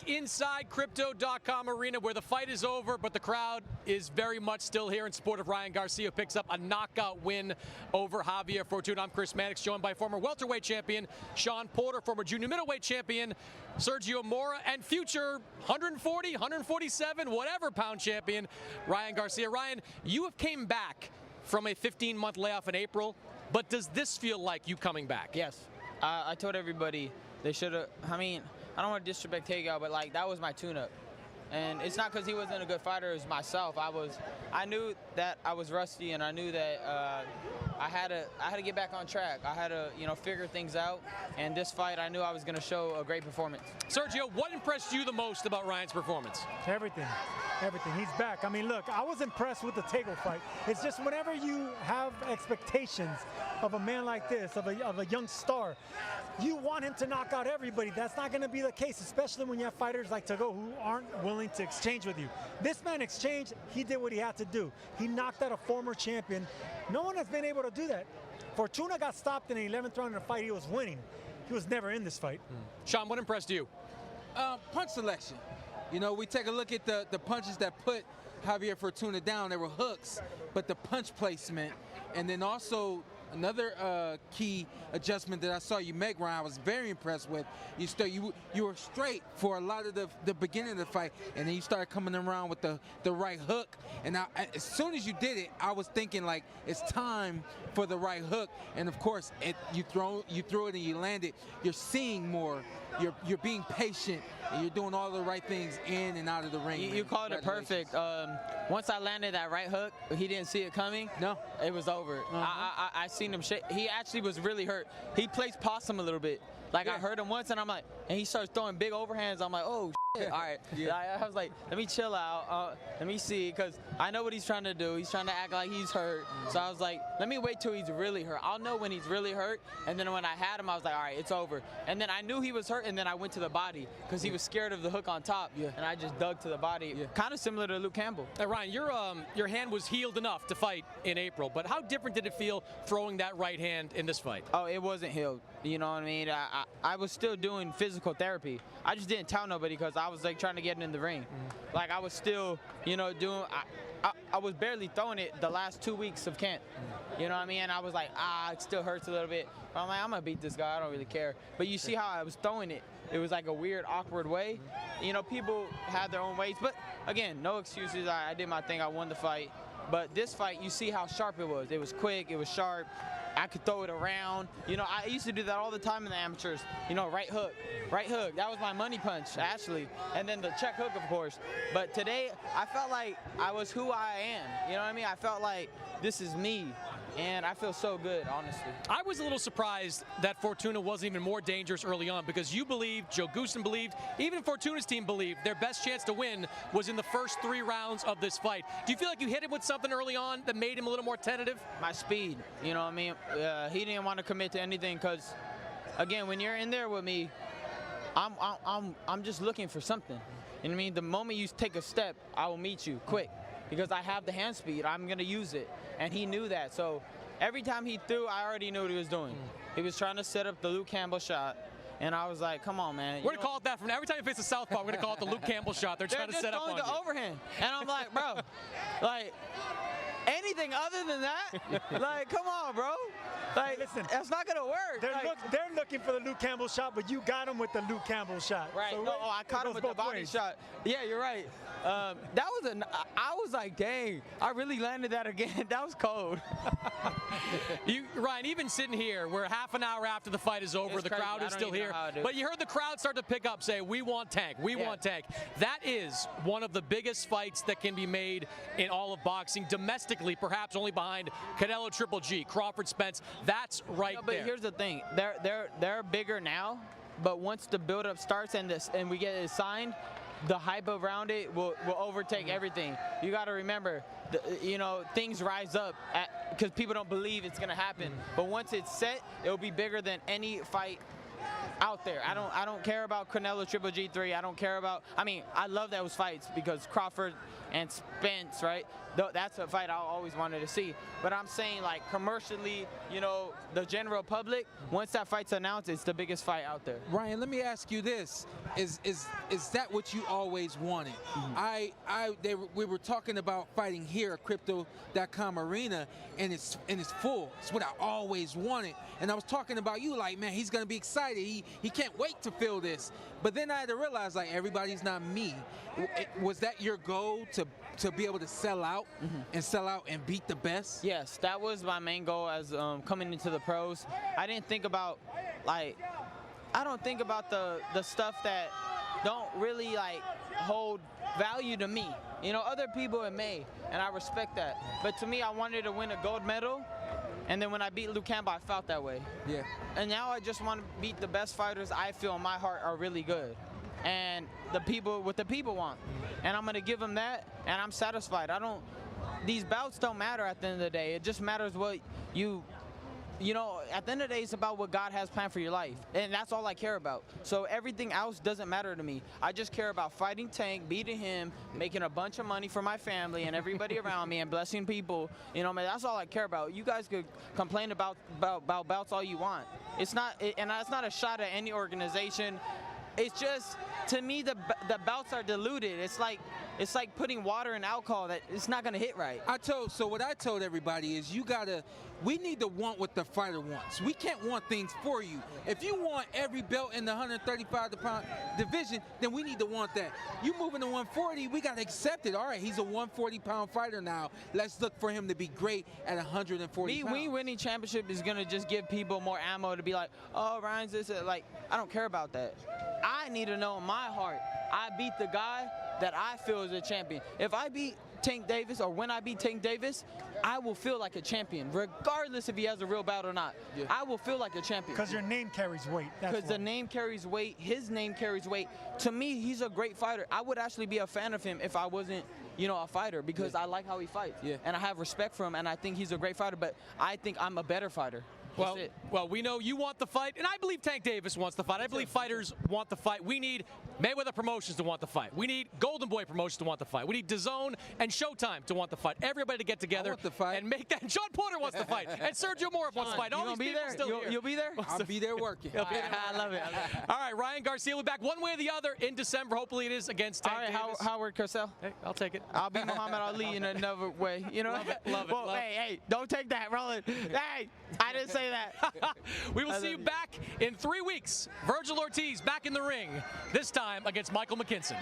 back inside Crypto.com Arena where the fight is over, but the crowd is very much still here in support of Ryan Garcia, who picks up a knockout win over Javier Fortuna. I'm Chris Mannix, joined by former welterweight champion Sean Porter, former junior middleweight champion Sergio Mora, and future 140, 147, whatever pound champion Ryan Garcia. Ryan, you have came back from a 15-month layoff in April, but does this feel like you coming back? Yes. I told everybody they should have. I mean, I don't want to disrespect Takeout, but like that was my tune-up, and it's not because he wasn't a good fighter. It was myself. I knew that I was rusty, and I knew that I had to get back on track. I had to figure things out, and this fight I knew I was going to show a great performance. Sergio, what impressed you the most about Ryan's performance? Everything. He's back. I mean, look, I was impressed with the Takeout fight. It's just whenever you have expectations of a man like this, of a young star, you want him to knock out everybody. That's not going to be the case, especially when you have fighters like Takeout who aren't willing to exchange with you. This man exchanged. He did what he had to do. He knocked out a former champion. No one has been able to do that. Fortuna got stopped in the 11th round in a fight he was winning. He was never in this fight. Sean, what impressed you? Punch selection. We take a look at the punches that put Javier Fortuna down. They were hooks, but the punch placement, and then also another key adjustment that I saw you make, Ryan, I was very impressed with. You were straight for a lot of the beginning of the fight, and then you started coming around with the right hook. And as soon as you did it, I was thinking like it's time for the right hook. And of course, you threw it and you landed. You're seeing more. You're being patient, and you're doing all the right things in and out of the ring. You called it perfect. Once I landed that right hook, he didn't see it coming. No, it was over. I seen him shake. He actually was really hurt. He plays possum a little bit. Like I heard him once, and I'm like, and he starts throwing big overhands. I'm like, oh shit. All right. I was like, let me chill out. Let me see, because I know what he's trying to do. He's trying to act like he's hurt. So I was like, let me wait till he's really hurt. I'll know when he's really hurt. And then when I had him, I was like, all right, it's over. And then I knew he was hurt, and then I went to the body because he was scared of the hook on top. And I just dug to the body, kind of similar to Luke Campbell. Ryan, your hand was healed enough to fight in April, but how different did it feel throwing that right hand in this fight? Oh, it wasn't healed. You know what I mean? I was still doing physical therapy. I just didn't tell nobody because I was like trying to get in the ring. Like I was still, doing. I was barely throwing it the last 2 weeks of camp. You know what I mean? And I was like, it still hurts a little bit. But I'm like, I'm gonna beat this guy. I don't really care. But you see how I was throwing it? It was like a weird, awkward way. People have their own ways. But again, no excuses. I did my thing. I won the fight. But this fight, you see how sharp it was. It was quick. It was sharp. I could throw it around. I used to do that all the time in the amateurs. Right hook. Right hook. That was my money punch, actually. And then the check hook, of course. But today, I felt like I was who I am. You know what I mean? I felt like this is me. And I feel so good, honestly. I was a little surprised that Fortuna wasn't even more dangerous early on because you believed, Joe Goosen believed, even Fortuna's team believed their best chance to win was in the first 3 rounds of this fight. Do you feel like you hit him with something early on that made him a little more tentative? My speed, you know what I mean? He didn't want to commit to anything because, again, when you're in there with me, I'm just looking for something. You know what I mean? The moment you take a step, I will meet you quick. Because I have the hand speed, I'm going to use it. And he knew that. So every time he threw, I already knew what he was doing. He was trying to set up the Luke Campbell shot. And I was like, come on, man. We're going to call it that. From every time you face a southpaw, we're going to call it the Luke Campbell shot. They're trying to set up on you. They're just throwing the overhand. And I'm like, bro, like, anything other than that? Like, come on, bro. Like, listen, that's not going to work. They're looking for the Luke Campbell shot, but you got him with the Luke Campbell shot. Right. So I caught him with the body shot. Yeah, you're right. I was like, dang, I really landed that again. That was cold. Ryan, even sitting here, we're half an hour after the fight is over, the crowd is still here. But you heard the crowd start to pick up, say, we want Tank, we want Tank. That is one of the biggest fights that can be made in all of boxing, domestically, perhaps only behind Canelo Triple G, Crawford Spence. That's right there. But here's the thing, they're bigger now, but once the build-up starts and we get it signed, the hype around it will overtake everything. You got to remember, things rise up because people don't believe it's going to happen. But once it's set, it'll be bigger than any fight out there. I don't care about Canelo Triple G3. I don't care about. I mean, I love those fights because Crawford, and Spence, right? That's a fight I always wanted to see. But I'm saying, like, commercially, you know, the general public, once that fight's announced, it's the biggest fight out there. Ryan, let me ask you this: Is that what you always wanted? We were talking about fighting here at Crypto.com Arena, and it's full. It's what I always wanted. And I was talking about you, like, man, he's gonna be excited. He can't wait to feel this. But then I had to realize, like, everybody's not me. Was that your goal, to be able to sell out and sell out and beat the best? Yes, that was my main goal as coming into the pros. I didn't think about, like, I don't think about the stuff that don't really, like, hold value to me. You know, other people it may, and I respect that. But to me, I wanted to win a gold medal, and then when I beat Luke Campbell, I felt that way. Yeah. And now I just want to beat the best fighters I feel in my heart are really good. And what the people want. And I'm going to give them that, and I'm satisfied. These bouts don't matter at the end of the day. It just matters what you know, at the end of the day, it's about what God has planned for your life. And that's all I care about. So everything else doesn't matter to me. I just care about fighting Tank, beating him, making a bunch of money for my family and everybody around me, and blessing people. You know, man, that's all I care about. You guys could complain about bouts all you want. It's not a shot at any organization. It's just, to me, the bouts are diluted. It's like putting water in alcohol that it's not gonna hit right. So what I told everybody is we need to want what the fighter wants. We can't want things for you. If you want every belt in the 135-pound division, then we need to want that. You moving to 140, we gotta accept it. All right, he's a 140-pound fighter now. Let's look for him to be great at 140 pounds. Me winning championship is gonna just give people more ammo to be like, oh, Ryan's this. Like, I don't care about that. I need to know in my heart, I beat the guy that I feel is a champion. If I beat Tank Davis, or when I beat Tank Davis, I will feel like a champion, regardless if he has a real bout or not. Yeah. I will feel like a champion. Because your name carries weight. Because the name carries weight. His name carries weight. To me, he's a great fighter. I would actually be a fan of him if I wasn't, you know, a fighter, because I like how he fights. Yeah. And I have respect for him, and I think he's a great fighter, but I think I'm a better fighter. Well, we know you want the fight, and I believe Tank Davis wants the fight. I believe fighters want the fight. We need Mayweather Promotions to want the fight. We need Golden Boy Promotions to want the fight. We need DAZN and Showtime to want the fight. Everybody to get together and make that. John Porter wants the fight, and Sergio Mora wants the fight. All these people still here. You'll be there? I'll be there working. I love it. All right, Ryan Garcia will be back one way or the other in December. Hopefully it is against Tank Davis. Howard Cosell. Hey, I'll take it. I'll be Muhammad Ali in another way. You know? Love it. Hey, don't take that, Roland. Hey, I didn't say that. We will see you back in 3 weeks. Virgil Ortiz back in the ring, this time against Michael McKinson.